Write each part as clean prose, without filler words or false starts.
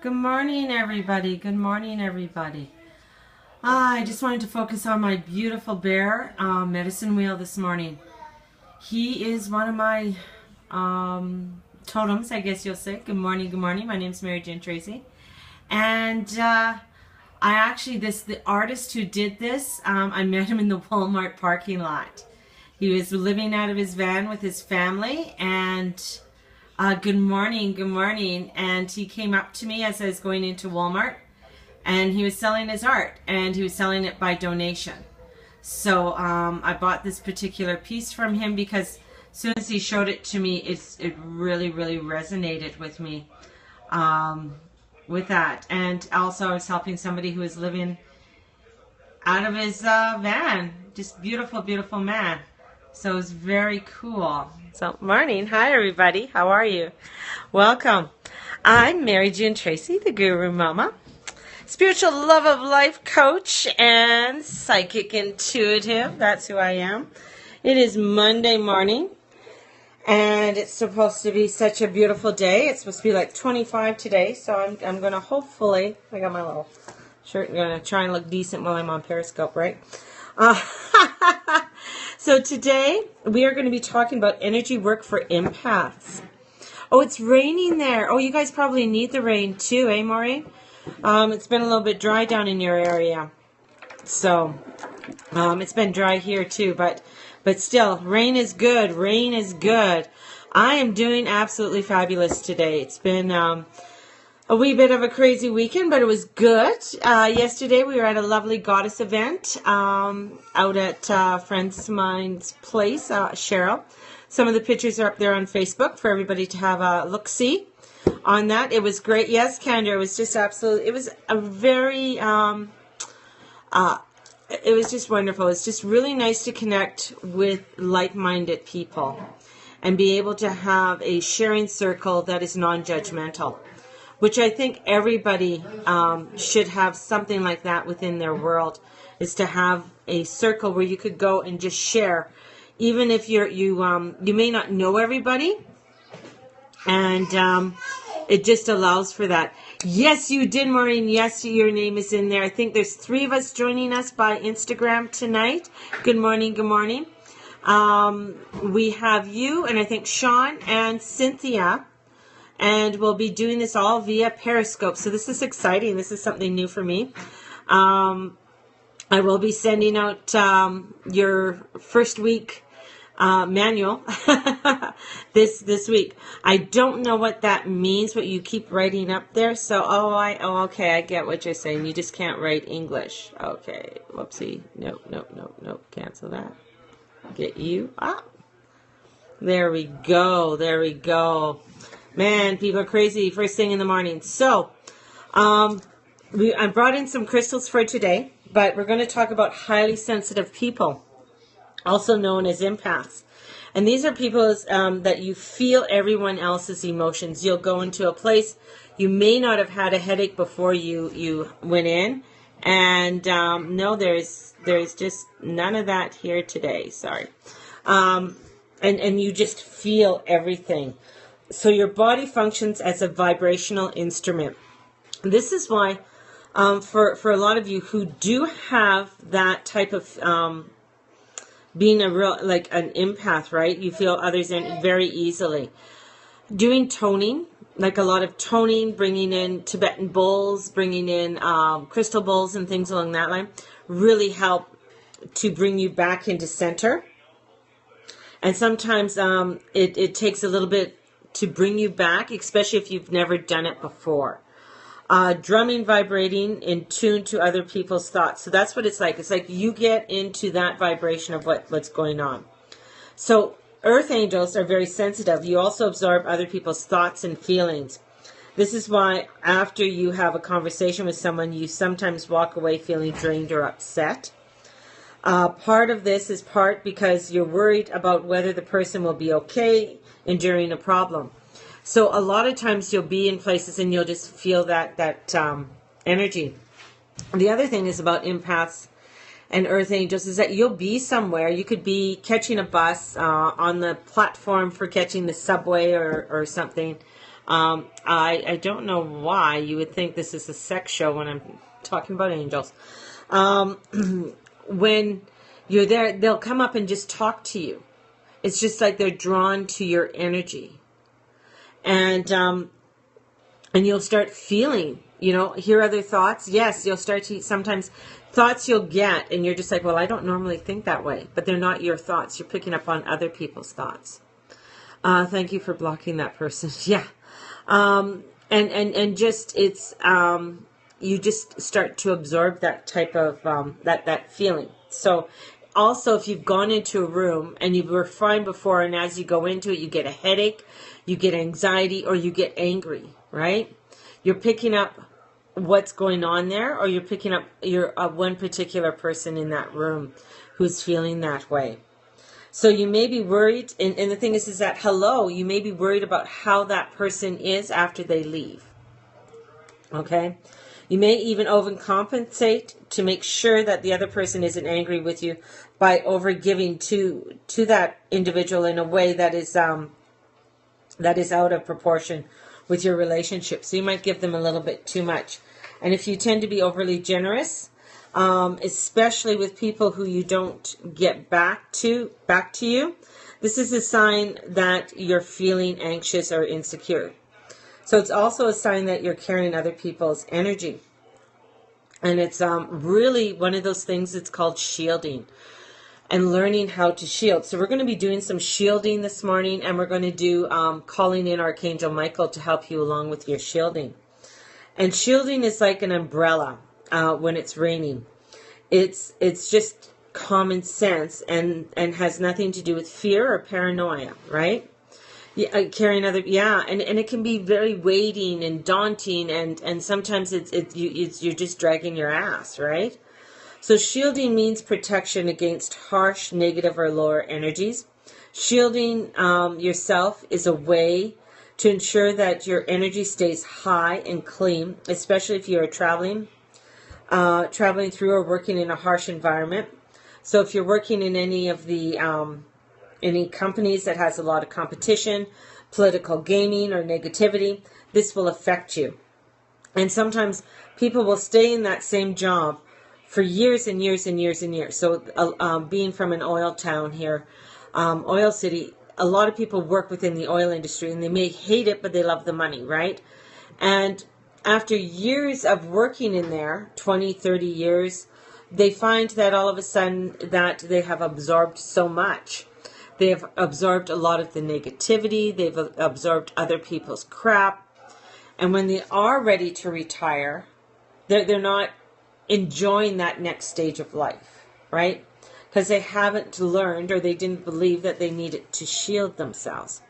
Good morning, everybody. Good morning, everybody. I just wanted to focus on my beautiful bear medicine wheel this morning. He is one of my totems, I guess you'll say. Good morning, good morning. My name's Mary Jane Tracy. And the artist who did this, I met him in the Walmart parking lot. He was living out of his van with his family, and good morning, and he came up to me as I was going into Walmart, and he was selling his art, and he was selling it by donation. So I bought this particular piece from him because as soon as he showed it to me, it really resonated with me with that. And also I was helping somebody who was living out of his van. Just beautiful man. So it was very cool. So, morning. Hi, everybody. How are you? Welcome. I'm Mary Jane Tracy, the Guru Mama, spiritual love of life coach and psychic intuitive. That's who I am. It is Monday morning, and it's supposed to be such a beautiful day. It's supposed to be like 25 today, so I'm going to hopefully, I got my little shirt, I'm going to try and look decent while I'm on Periscope, right? So today we are going to be talking about energy work for empaths. Oh, it's raining there. Oh, you guys probably need the rain too, eh, Maureen? It's been a little bit dry down in your area. So it's been dry here too, but still, rain is good. Rain is good. I am doing absolutely fabulous today. It's been a wee bit of a crazy weekend, but it was good. Yesterday we were at a lovely goddess event out at friends of mine's place, Cheryl. Some of the pictures are up there on Facebook for everybody to have a look-see on that. It was great. Yes, Kendra, it was just absolutely, it was a very, it was just wonderful. It's just really nice to connect with like-minded people and be able to have a sharing circle that is non-judgmental, which I think everybody should have something like that within their world, is to have a circle where you could go and just share, even if you may not know everybody, and it just allows for that. Yes, you did, Maureen. Yes, your name is in there. I think there's 3 of us joining us by Instagram tonight. Good morning, good morning. We have you, and I think Sean and Cynthia. And we'll be doing this all via Periscope. So this is exciting. This is something new for me. I will be sending out your first week manual this week. I don't know what that means, what you keep writing up there. So, okay, I get what you're saying. You just can't write English. Okay, whoopsie. Nope. Cancel that. Get you up. There we go. Man, people are crazy first thing in the morning. So, I brought in some crystals for today, but we're going to talk about highly sensitive people, also known as empaths. And these are people that you feel everyone else's emotions. You'll go into a place, you may not have had a headache before you went in, and no, there's just none of that here today. Sorry. And you just feel everything. So your body functions as a vibrational instrument. This is why, for a lot of you who do have that type of being a real, like an empath, right? You feel others in very easily. Doing toning, like a lot of toning, bringing in Tibetan bowls, bringing in crystal bowls and things along that line, really help to bring you back into center. And sometimes it takes a little bit to bring you back, especially if you've never done it before. Drumming, vibrating in tune to other people's thoughts. So that's what it's like. It's like you get into that vibration of what's going on. So earth angels are very sensitive. You also absorb other people's thoughts and feelings. This is why after you have a conversation with someone, you sometimes walk away feeling drained or upset. Part of this is because you're worried about whether the person will be okay enduring a problem. So a lot of times you'll be in places and you'll just feel that energy. The other thing is about empaths and earth angels is that you'll be somewhere. You could be catching a bus on the platform for catching the subway or something. I don't know why you would think this is a sex show when I'm talking about angels. Um, when you're there, they'll come up and just talk to you. It's just like they're drawn to your energy. And you'll start feeling, hear other thoughts. Yes, you'll start to, sometimes thoughts you'll get, and you're just like, well, I don't normally think that way. But they're not your thoughts. You're picking up on other people's thoughts. Thank you for blocking that person. Yeah. And just, it's, you just start to absorb that type of, that feeling. So also, if you've gone into a room and you were fine before, and as you go into it, you get a headache, you get anxiety, or you get angry, right? You're picking up what's going on there, or you're picking up your one particular person in that room who's feeling that way. So you may be worried, and the thing is that, you may be worried about how that person is after they leave. Okay? You may even overcompensate to make sure that the other person isn't angry with you by overgiving to that individual in a way that is out of proportion with your relationship. So you might give them a little bit too much. And if you tend to be overly generous, especially with people who you don't get back to you, this is a sign that you're feeling anxious or insecure. So it's also a sign that you're carrying other people's energy. And it's really one of those things, it's called shielding and learning how to shield. So we're going to be doing some shielding this morning, and we're going to do calling in Archangel Michael to help you along with your shielding. And shielding is like an umbrella when it's raining. It's just common sense and has nothing to do with fear or paranoia, right? Yeah, carrying other, and it can be very weighting and daunting, and sometimes you're just dragging your ass, right? So shielding means protection against harsh, negative, or lower energies. Shielding yourself is a way to ensure that your energy stays high and clean, especially if you are traveling through or working in a harsh environment. So if you're working in any of the any companies that has a lot of competition, political gaming, or negativity, this will affect you. And sometimes people will stay in that same job for years and years and years and years. So being from an oil town here, oil city, a lot of people work within the oil industry, and they may hate it, but they love the money, right? And after years of working in there, 20, 30 years, they find that all of a sudden that they have absorbed so much. They have absorbed a lot of the negativity. They've absorbed other people's crap. And when they are ready to retire, they're not enjoying that next stage of life, right? Because they haven't learned, or they didn't believe that they needed to shield themselves.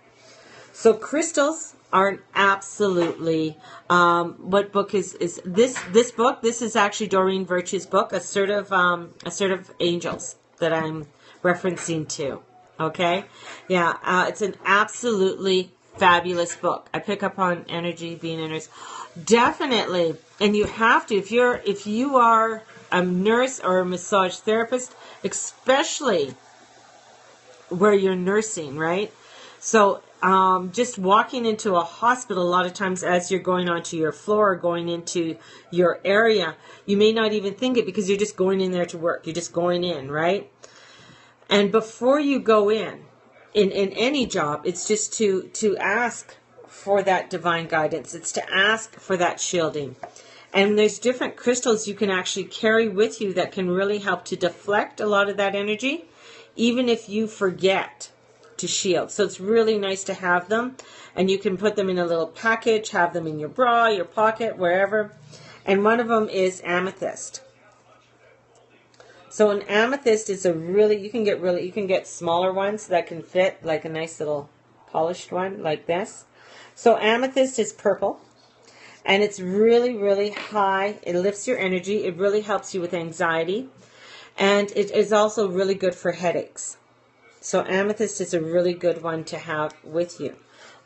So crystals are absolutely, what book is this book? This is actually Doreen Virtue's book, Assertive Angels, that I'm referencing to. Okay? Yeah, it's an absolutely fabulous book. I pick up on energy, being a nurse. Definitely. And you have to, if you are a nurse or a massage therapist, especially where you're nursing, right? So just walking into a hospital, a lot of times as you're going onto your floor or going into your area, you may not even think it because you're just going in there to work. You're just going in, right? And before you go in any job, it's just to ask for that divine guidance. It's to ask for that shielding. And there's different crystals you can actually carry with you that can really help to deflect a lot of that energy, even if you forget to shield. So it's really nice to have them. And you can put them in a little package, have them in your bra, your pocket, wherever. And one of them is amethyst. So an amethyst is you can get smaller ones that can fit, like a nice little polished one like this. So amethyst is purple, and it's really, really high. It lifts your energy. It really helps you with anxiety, and it is also really good for headaches. So amethyst is a really good one to have with you.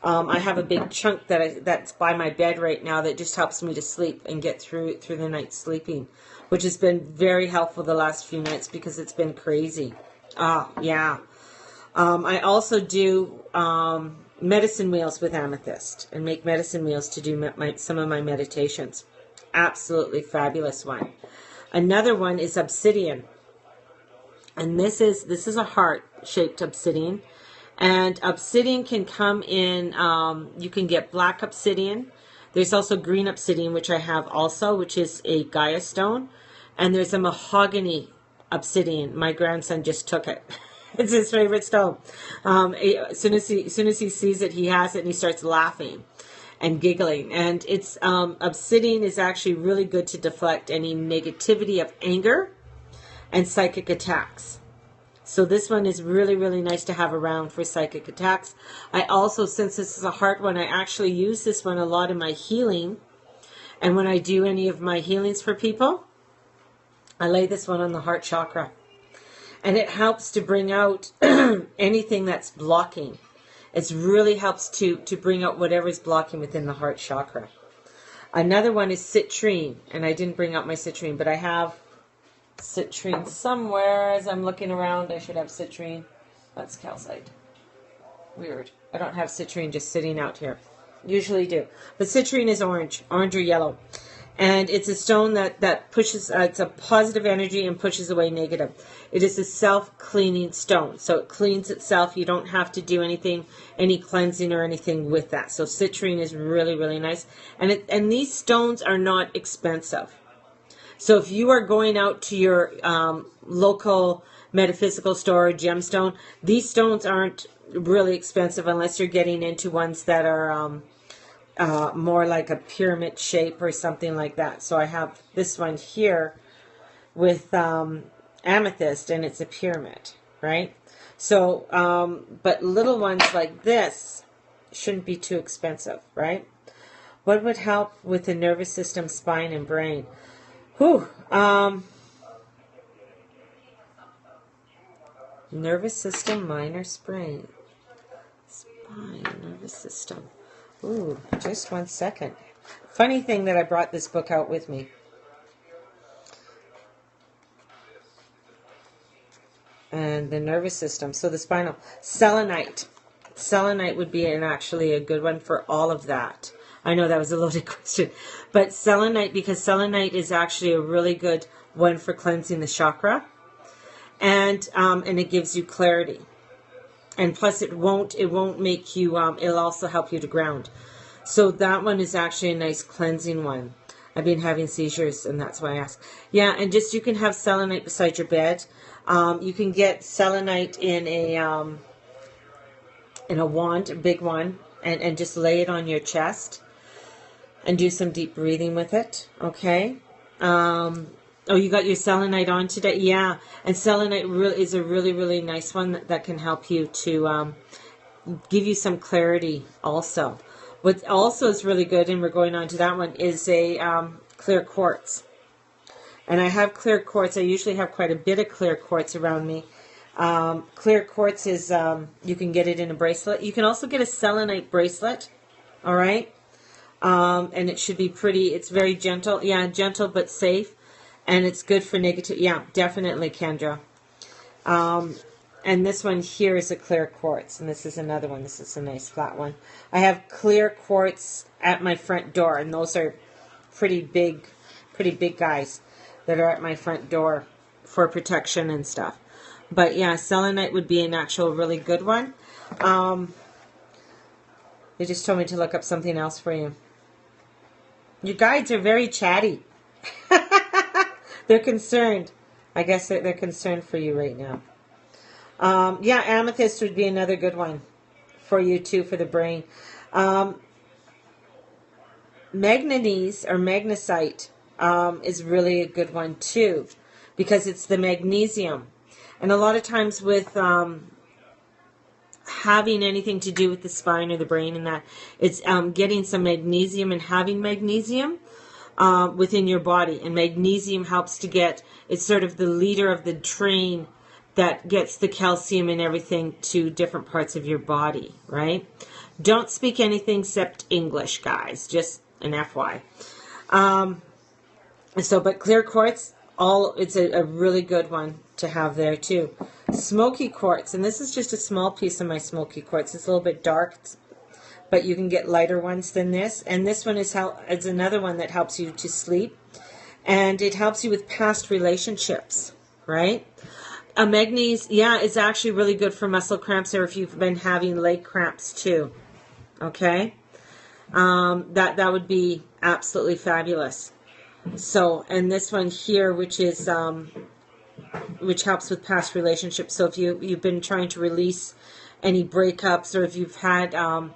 I have a big chunk that's by my bed right now that just helps me to sleep and get through the night sleeping, which has been very helpful the last few nights because it's been crazy. Yeah. I also do medicine wheels with amethyst and make medicine wheels to do some of my meditations. Absolutely fabulous one. Another one is obsidian. And this is a heart-shaped obsidian. And obsidian can come in, you can get black obsidian. There's also green obsidian, which I have also, which is a Gaia stone. And there's a mahogany obsidian. My grandson just took it. It's his favorite stone. As soon as he sees it, he has it and he starts laughing and giggling. And it's obsidian is actually really good to deflect any negativity of anger and psychic attacks. So this one is really, really nice to have around for psychic attacks. I also, since this is a heart one, I actually use this one a lot in my healing. And when I do any of my healings for people, I lay this one on the heart chakra. And it helps to bring out anything that's blocking. It really helps to bring out whatever's blocking within the heart chakra. Another one is citrine. And I didn't bring out my citrine, but I have citrine somewhere. As I'm looking around, I should have citrine. That's calcite. Weird. I don't have citrine just sitting out here. Usually do. But citrine is orange or yellow. And it's a stone that pushes, it's a positive energy and pushes away negative. It is a self-cleaning stone. So it cleans itself. You don't have to do anything, any cleansing or anything with that. So citrine is really, really nice. And these stones are not expensive. So if you are going out to your local metaphysical store or gemstone, these stones aren't really expensive unless you're getting into ones that are more like a pyramid shape or something like that. So I have this one here with amethyst, and it's a pyramid, right? So, but little ones like this shouldn't be too expensive, right? What would help with the nervous system, spine, and brain? Nervous system, mind, or spine? Spine, nervous system. Ooh, just 1 second. Funny thing that I brought this book out with me. And the nervous system. So the spinal. Selenite. Selenite would be actually a good one for all of that. I know that was a loaded question. But selenite, because selenite is actually a really good one for cleansing the chakra. And it gives you clarity. And plus it won't make you, it'll also help you to ground. So that one is actually a nice cleansing one. I've been having seizures and that's why I asked. Yeah, and just you can have selenite beside your bed. You can get selenite in a wand, a big one, and just lay it on your chest and do some deep breathing with it, okay? Oh, you got your selenite on today? Yeah, and selenite is a really, really nice one that can help you to give you some clarity also. What also is really good, and we're going on to that one, is a clear quartz. And I have clear quartz. I usually have quite a bit of clear quartz around me. Clear quartz is, you can get it in a bracelet. You can also get a selenite bracelet, all right? And it should be pretty, it's very gentle. Yeah, gentle but safe. And it's good for negative. Yeah, definitely, Kendra. And this one here is a clear quartz. And this is another one. This is a nice flat one. I have clear quartz at my front door. And those are pretty big guys that are at my front door for protection and stuff. But yeah, selenite would be an actual really good one. They just told me to look up something else for you. You guides are very chatty. They're concerned. I guess they're concerned for you right now. Yeah, amethyst would be another good one for you too, for the brain. Manganese or magnesite is really a good one too, because it's the magnesium. And a lot of times with having anything to do with the spine or the brain and that, it's getting some magnesium and having magnesium within your body. And magnesium helps to get, it's sort of the leader of the train that gets the calcium and everything to different parts of your body, right? Don't speak anything except English, guys. Just an FY. But clear quartz, it's a really good one to have there too. Smoky quartz, and this is just a small piece of my smoky quartz. It's a little bit dark. It's but you can get lighter ones than this. And this one is another one that helps you to sleep. And it helps you with past relationships, right? A magnesium, yeah, is actually really good for muscle cramps or if you've been having leg cramps too. Okay? That would be absolutely fabulous. So, and this one here, which helps with past relationships. So if you've been trying to release any breakups or if you've had some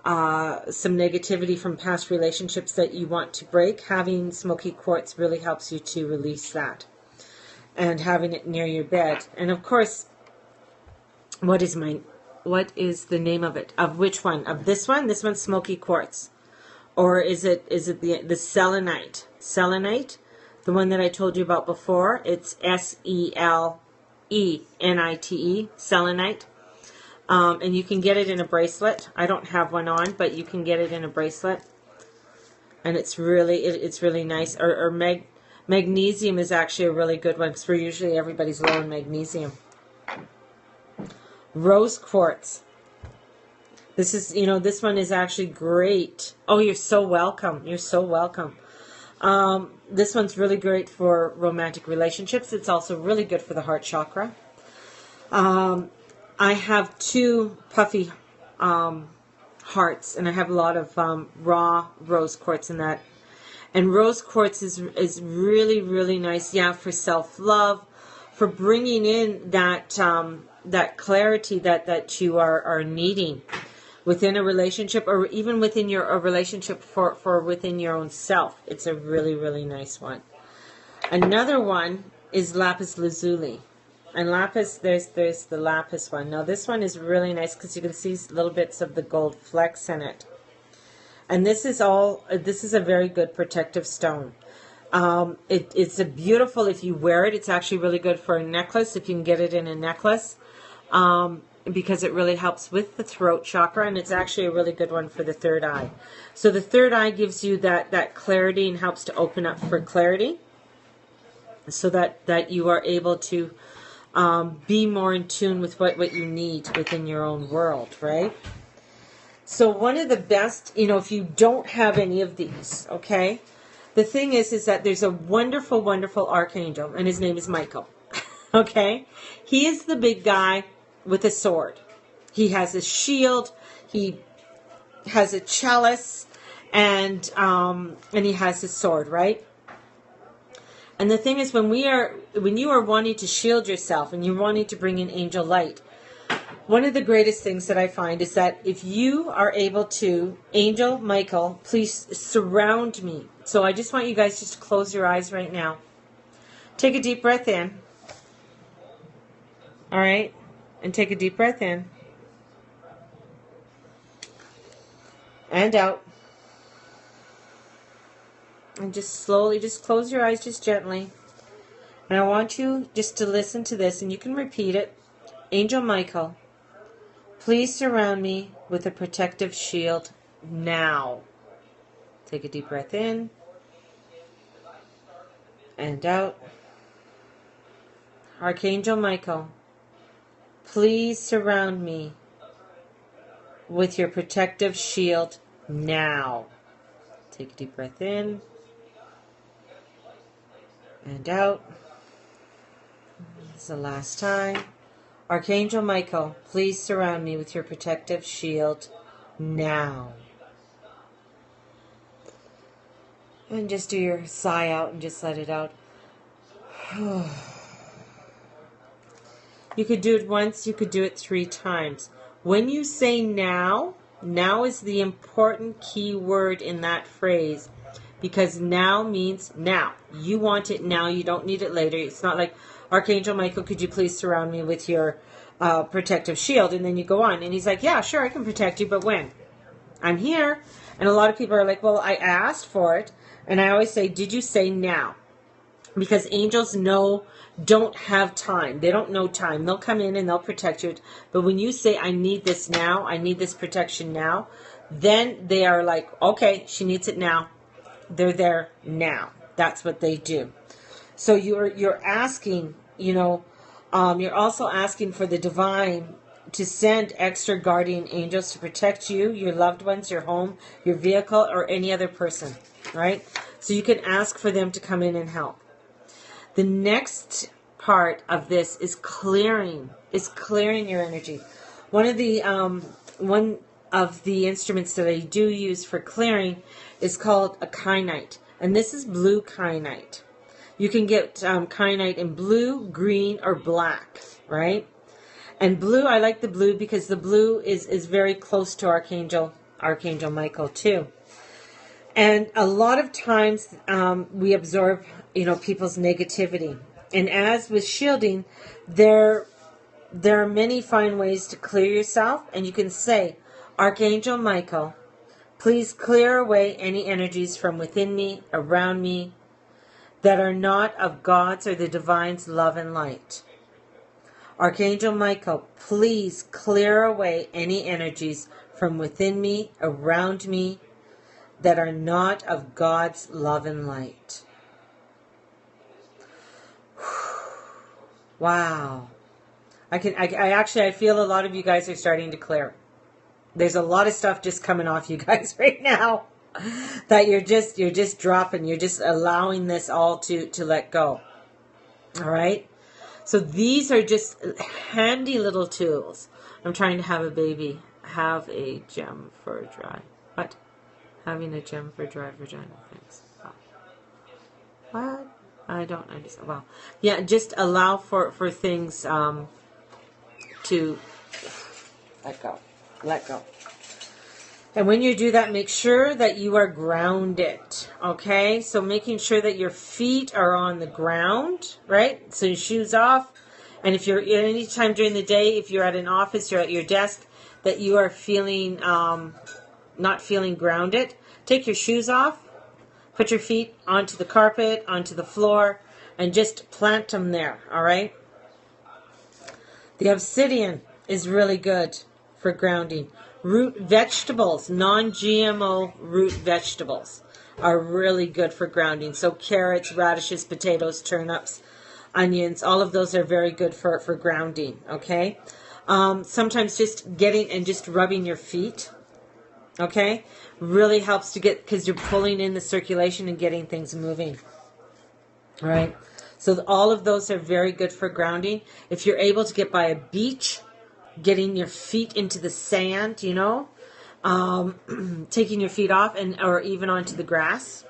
negativity from past relationships that you want to break, having smoky quartz really helps you to release that. And having it near your bed. And of course, what is the name of it? Of which one? Of this one? This one's smoky quartz. Or is it the selenite? Selenite? The one that I told you about before. It's SELENITE, selenite. And you can get it in a bracelet. I don't have one on, but you can get it in a bracelet. And it's really nice. Or magnesium is actually a really good one because everybody's low in magnesium. Rose quartz. This one is actually great. Oh, you're so welcome. You're so welcome. This one's really great for romantic relationships. It's also really good for the heart chakra. I have 2 puffy hearts, and I have a lot of raw rose quartz in that. And rose quartz is really, really nice, yeah, for self-love, for bringing in that clarity that you are needing within a relationship or even within a relationship for within your own self. It's a really, really nice one. Another one is lapis lazuli. And lapis, there's the lapis one. Now this one is really nice because you can see little bits of the gold flecks in it. And this is a very good protective stone. It's a beautiful, if you wear it, it's actually really good for a necklace, if you can get it in a necklace, because it really helps with the throat chakra, and it's actually a really good one for the third eye. So the third eye gives you that clarity and helps to open up for clarity, so that you are able to be more in tune with what you need within your own world, right? So one of the best, if you don't have any of these, okay, the thing is that there's a wonderful, wonderful archangel, and his name is Michael, okay? He is the big guy with a sword. He has a shield, he has a chalice, and he has his sword, right? And the thing is, when you are wanting to shield yourself and you're wanting to bring in angel light, one of the greatest things that I find is that if you are able to, Angel Michael, please surround me. So I just want you guys just to close your eyes right now. Take a deep breath in. All right? And take a deep breath in. And out. And just slowly, just close your eyes just gently. And I want you just to listen to this, and you can repeat it. Angel Michael, please surround me with a protective shield now. Take a deep breath in and out. Archangel Michael, please surround me with your protective shield now. Take a deep breath in and out. This is the last time. Archangel Michael, please surround me with your protective shield now. And just do your sigh out and just let it out. You could do it once, you could do it 3 times. When you say now, now is the important key word in that phrase. Because now means now. You want it now, you don't need it later. It's not like, Archangel Michael, could you please surround me with your protective shield? And then you go on. And he's like, yeah, sure, I can protect you, but when? I'm here. And a lot of people are like, well, I asked for it. And I always say, did you say now? Because angels don't have time. They don't know time. They'll come in and they'll protect you. But when you say, I need this now, I need this protection now, then they are like, okay, she needs it now. They're there now. That's what they do. So you're asking, you're also asking for the divine to send extra guardian angels to protect you, your loved ones, your home, your vehicle, or any other person, right? So you can ask for them to come in and help. The next part of this is clearing your energy. One of the instruments that I do use for clearing is called a kyanite, and this is blue kyanite. You can get kyanite in blue, green, or black, right? And blue, I like the blue because the blue is very close to Archangel Michael too. And a lot of times we absorb, people's negativity. And as with shielding, there are many fine ways to clear yourself. And you can say, Archangel Michael, please clear away any energies from within me, around me, that are not of God's or the Divine's love and light. Archangel Michael, please clear away any energies from within me, around me, that are not of God's love and light. Wow. I feel a lot of you guys are starting to clear. There's a lot of stuff just coming off you guys right now that you're just dropping. You're just allowing this all to let go. All right? So these are just handy little tools. I'm trying to have a baby. Have a gem for dry. What? Having a gem for dry vagina. Thanks. Oh. What? I don't understand. Well, yeah, just allow for things to let go. And when you do that, make sure that you are grounded, okay? So making sure that your feet are on the ground, right? So your shoes off. And if you're any time during the day, if you're at an office, you're at your desk, that you are feeling not feeling grounded, take your shoes off. Put your feet onto the carpet, onto the floor, and just plant them there, all right? The obsidian is really good for grounding. Root vegetables, non-GMO root vegetables are really good for grounding. So carrots, radishes, potatoes, turnips, onions, all of those are very good for grounding, okay? Sometimes just getting and just rubbing your feet, okay, really helps to get, because you're pulling in the circulation and getting things moving. All right. So all of those are very good for grounding. If you're able to get by a beach, getting your feet into the sand, taking your feet off or even onto the grass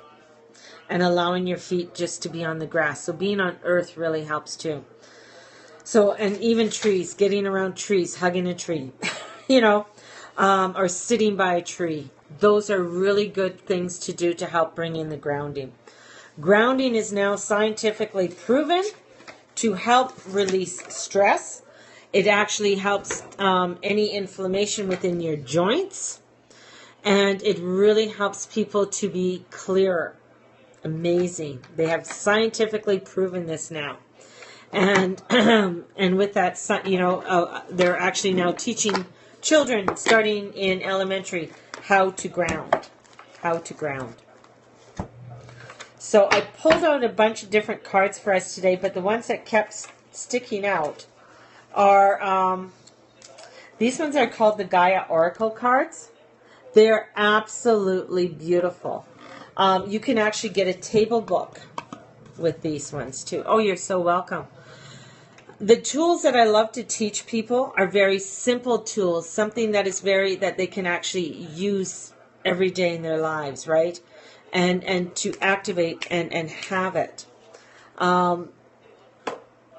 and allowing your feet just to be on the grass. So being on earth really helps too. So, and even trees, getting around trees, hugging a tree, or sitting by a tree. Those are really good things to do to help bring in the grounding. Grounding is now scientifically proven to help release stress. It actually helps any inflammation within your joints. And it really helps people to be clearer. Amazing. They have scientifically proven this now. And and with that, they're actually now teaching children starting in elementary how to ground. So I pulled out a bunch of different cards for us today, but the ones that kept sticking out are, these ones are called the Gaia Oracle cards. They're absolutely beautiful. You can actually get a table book with these ones too. Oh, you're so welcome. The tools that I love to teach people are very simple tools, something that they can actually use every day in their lives, right? And to activate and have it.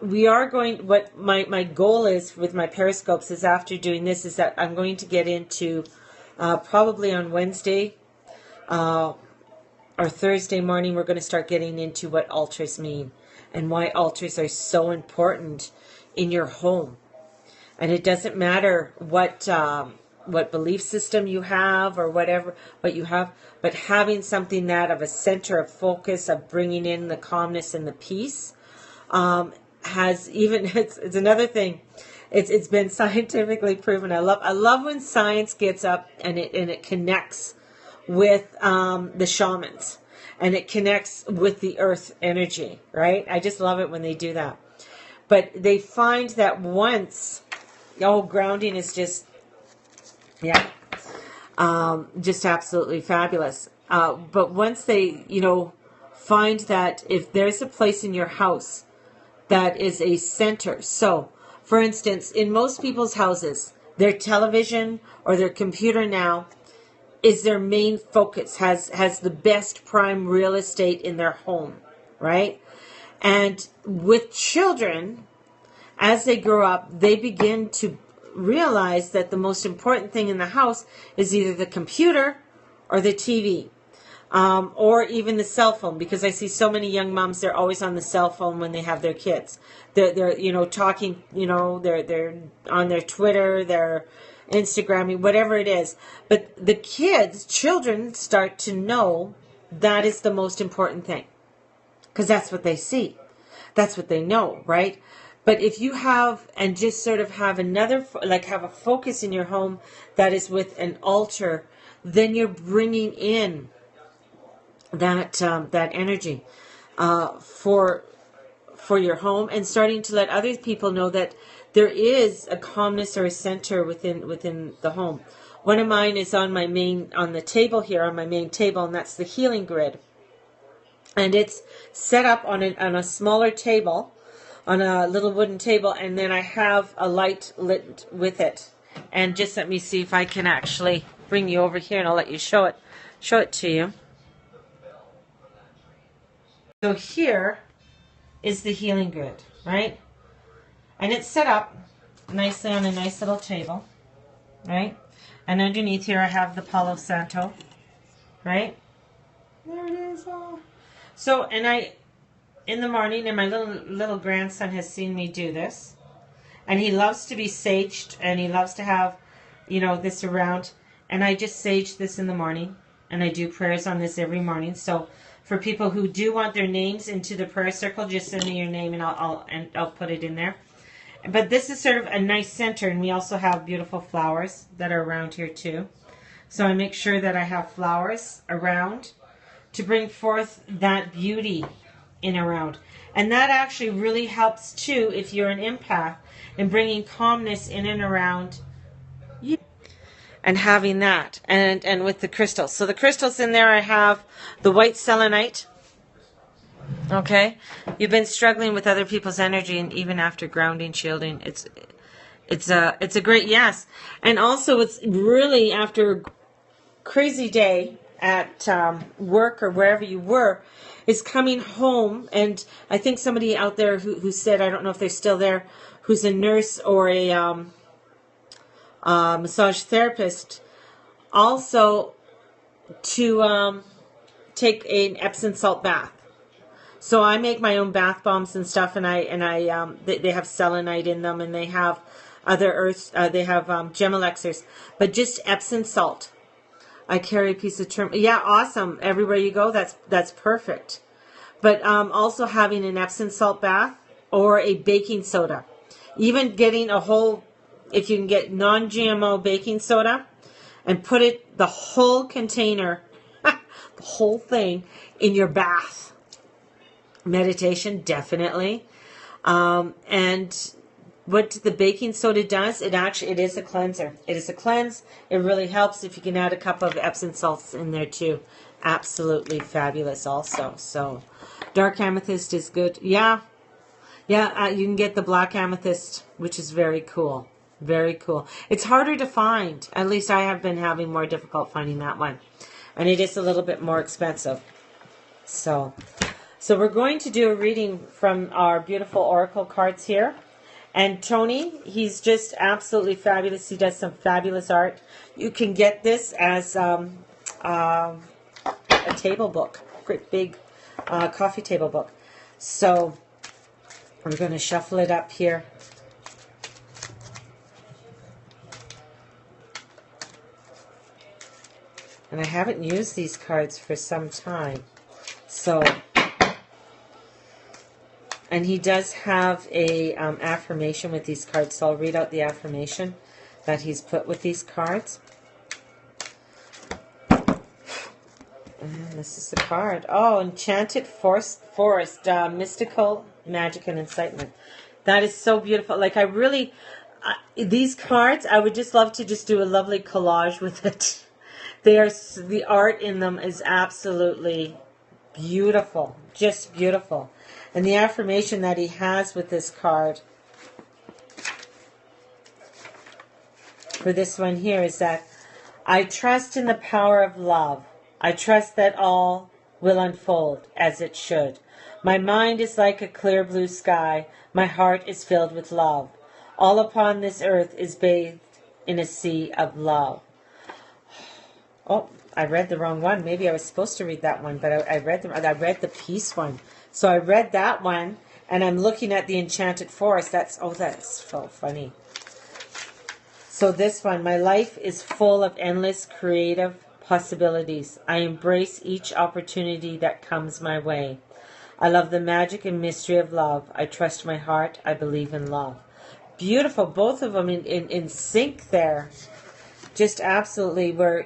We are going, what my goal is with my periscopes is after doing this is that I'm going to get into probably on Wednesday or Thursday morning, we're going to start getting into what altars mean and why altars are so important in your home. And it doesn't matter what belief system you have or whatever, what you have, but having something that of a center of focus of bringing in the calmness and the peace has even, it's another thing. It's been scientifically proven. I love when science gets up and it connects with the shamans and it connects with the earth energy, right? I just love it when they do that. But they find that once Oh, grounding is just, yeah, just absolutely fabulous. But once they, find that if there's a place in your house that is a center. So, for instance, in most people's houses, their television or their computer now is their main focus, has the best prime real estate in their home, right? And with children, as they grow up, they begin to realize that the most important thing in the house is either the computer or the TV. Or even the cell phone, because I see so many young moms, they're always on the cell phone when they have their kids. They're talking, they're on their Twitter, they're Instagramming, whatever it is. But the children start to know that is the most important thing, because that's what they see. That's what they know, right? But if you have, and just sort of have another, like have a focus in your home that is with an altar, then you're bringing in that energy for your home, and starting to let other people know that there is a calmness or a center within the home. One of mine is on the table here, on my main table, and that's the healing grid. And it's set up on a smaller table, on a little wooden table, and then I have a light lit with it. And just let me see if I can actually bring you over here, and I'll let you show it to you. So here is the healing grid, right? And it's set up nicely on a nice little table, right? And underneath here I have the Palo Santo, right? There it is. Oh. So, and in the morning, and my little grandson has seen me do this, and he loves to be saged, and he loves to have, this around, and I just sage this in the morning, and I do prayers on this every morning. So for people who do want their names into the prayer circle, just send me your name, and I'll put it in there. But this is sort of a nice center, and we also have beautiful flowers that are around here too. So I make sure that I have flowers around to bring forth that beauty in around. And that actually really helps too if you're an empath, in bringing calmness in and around you. And having that, and with the crystals. So the crystals in there, I have the white selenite. Okay, you've been struggling with other people's energy, and even after grounding, shielding, it's a great yes. And also, it's really after a crazy day at work or wherever you were, is coming home. And I think somebody out there who said, I don't know if they're still there, who's a nurse or a massage therapist, also to take an Epsom salt bath. So I make my own bath bombs and stuff, and they have selenite in them, and they have other earths. They have gem elixirs, but just Epsom salt. I carry a piece of yeah, awesome. Everywhere you go, that's perfect. But also having an Epsom salt bath or a baking soda, even getting a whole, if you can get non-GMO baking soda, and put the whole container, the whole thing, in your bath. Meditation, definitely. And what the baking soda does, it is a cleanser. It is a cleanse. It really helps if you can add a cup of Epsom salts in there too. Absolutely fabulous also. So dark amethyst is good. Yeah. Yeah, you can get the black amethyst, which is very cool. Very cool. It's harder to find. At least I have been having more difficult finding that one. And it is a little bit more expensive. So we're going to do a reading from our beautiful oracle cards here. And Tony, he's just absolutely fabulous. He does some fabulous art. You can get this as a table book, great big coffee table book. So we're going to shuffle it up here. And I haven't used these cards for some time. So, and he does have a affirmation with these cards. So I'll read out the affirmation that he's put with these cards. And this is the card. Oh, Enchanted Forest, mystical magic and incitement. That is so beautiful. Like, I really, these cards, I would just love to just do a lovely collage with it. The art in them is absolutely beautiful, just beautiful. And the affirmation that he has with this card for this one here is that I trust in the power of love. I trust that all will unfold as it should. My mind is like a clear blue sky. My heart is filled with love. All upon this earth is bathed in a sea of love. Oh, I read the wrong one. Maybe I was supposed to read that one, but I read the peace one. So I read that one, and I'm looking at the enchanted forest. That's so funny. So this one, my life is full of endless creative possibilities. I embrace each opportunity that comes my way. I love the magic and mystery of love. I trust my heart. I believe in love. Beautiful, both of them in sync there. Just absolutely, we're,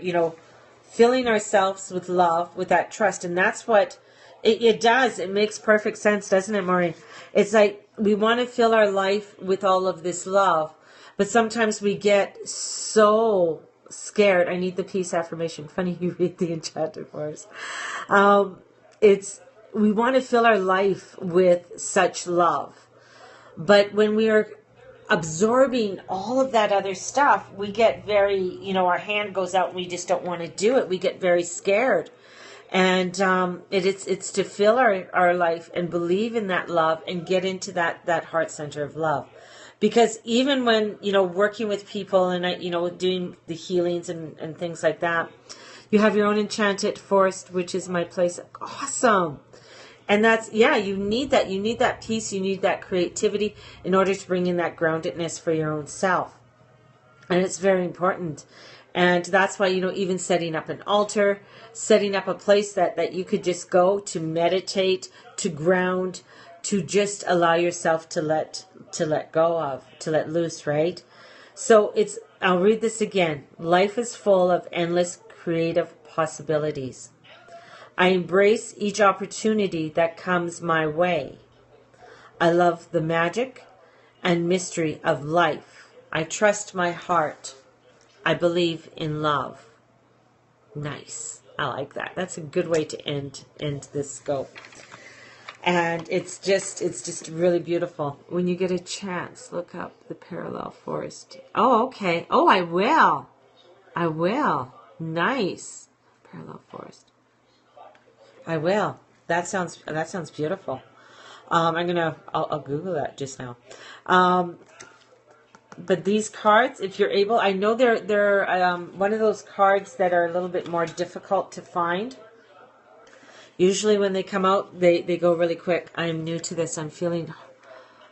filling ourselves with love, with that trust. And that's what it does. It makes perfect sense, doesn't it, Maureen? It's like we want to fill our life with all of this love, but sometimes we get so scared. I need the peace affirmation. Funny you read the enchanted forest. We want to fill our life with such love. But when we are absorbing all of that other stuff, we get very, our hand goes out and we just don't want to do it. We get very scared. And it's to fill our life and believe in that love and get into that heart center of love. Because even when, working with people and, doing the healings and things like that, you have your own enchanted forest, which is my place. Awesome. And that's, you need that. You need that peace. You need that creativity in order to bring in that groundedness for your own self. And it's very important. And that's why, even setting up an altar, setting up a place that you could just go to meditate, to ground, to just allow yourself to let go of, to let loose, right? So I'll read this again. Life is full of endless creative possibilities. I embrace each opportunity that comes my way. I love the magic and mystery of life. I trust my heart. I believe in love. Nice. I like that. That's a good way to end this scope. And it's just really beautiful. When you get a chance, look up the parallel forest. Oh, okay. Oh, I will. Nice. Parallel forest. I will. That sounds beautiful. I'll Google that just now. But these cards, if you're able, I know they're one of those cards that are a little bit more difficult to find. Usually when they come out, they go really quick. I am new to this. I'm feeling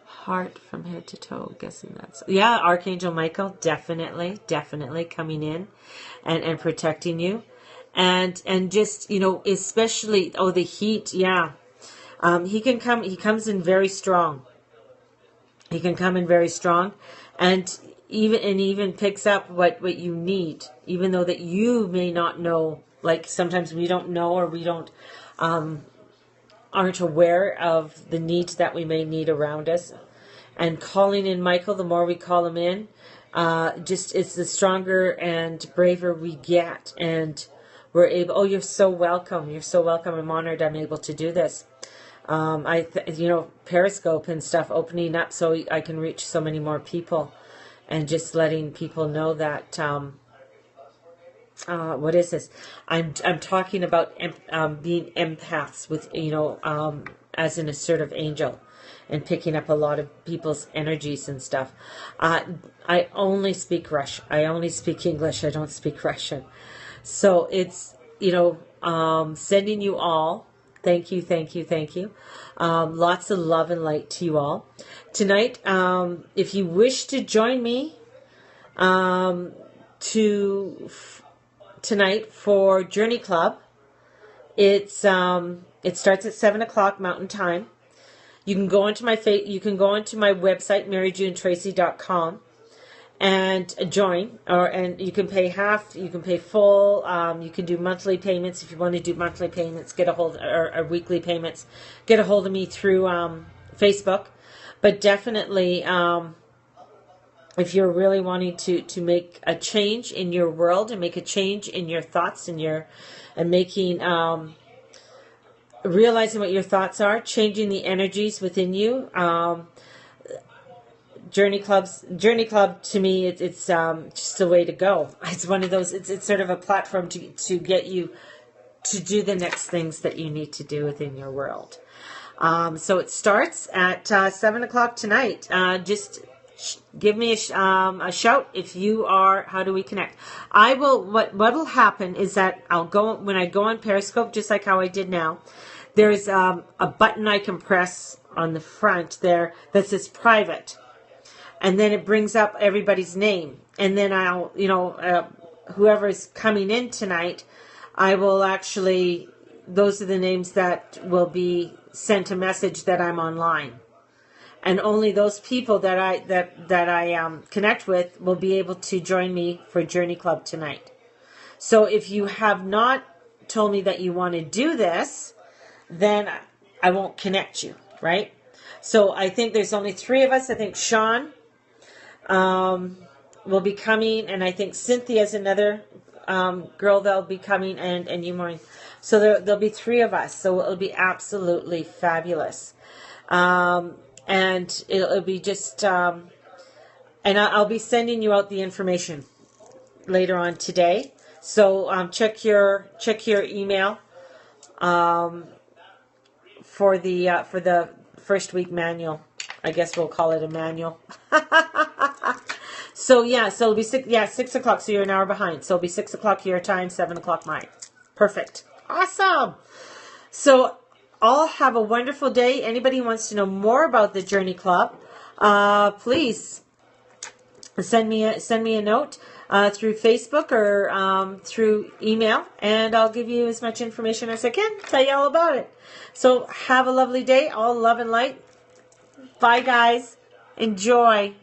heart from head to toe. I'm guessing that's... Yeah, Archangel Michael, definitely coming in and protecting you. And just, especially, the heat, he comes in very strong. He can come in very strong and even picks up what you need, even though that you may not know, like sometimes we don't know or we don't, aren't aware of the needs that we may need around us. And calling in Michael, the more we call him in, it's the stronger and braver we get. And we're able, you're so welcome. I'm honored I'm able to do this. Periscope and stuff opening up so I can reach so many more people and just letting people know that, what is this? I'm talking about being empaths with, as an assertive angel and picking up a lot of people's energies and stuff. I only speak Russian. I only speak English. I don't speak Russian. So it's, sending you all. Thank you. Lots of love and light to you all. Tonight, if you wish to join me tonight for Journey Club, it starts at 7:00 Mountain Time. You can go onto my website, maryjunetracy.com, and join, and you can pay half, you can pay full, you can do monthly payments if you want to do monthly payments, or weekly payments, get a hold of me through Facebook. But definitely if you're really wanting to make a change in your world and make a change in your thoughts and making realizing what your thoughts are, changing the energies within you. Journey Club to me, it's just a way to go. It's one of those. It's sort of a platform to get you to do the next things that you need to do within your world. So it starts at 7 o'clock tonight. Just give me a shout if you are. How do we connect? I will. What will happen is that I'll go when I go on Periscope, just like how I did now. There's a button I can press on the front there that says private, and then it brings up everybody's name, and then I'll whoever's coming in tonight, I will actually. Those are the names that will be sent a message that I'm online. And only those people that I connect with will be able to join me for Journey Club tonight. So if you have not told me that you want to do this, then I won't connect you, right? So I think there's only 3 of us. I think Sean will be coming, and I think Cynthia's another girl that'll be coming, and you, Maureen. So there'll be 3 of us. So it'll be absolutely fabulous. And it'll be just, and I'll be sending you out the information later on today. So check your email for the first week manual. I guess we'll call it a manual. So yeah, so it'll be 6 o'clock. So you're an hour behind. So it'll be 6 o'clock your time, 7 o'clock mine. Perfect. Awesome. So all have a wonderful day. Anybody who wants to know more about the Journey Club, please send me a note through Facebook or through email, and I'll give you as much information as I can. Tell you all about it. So have a lovely day. All love and light. Bye, guys. Enjoy.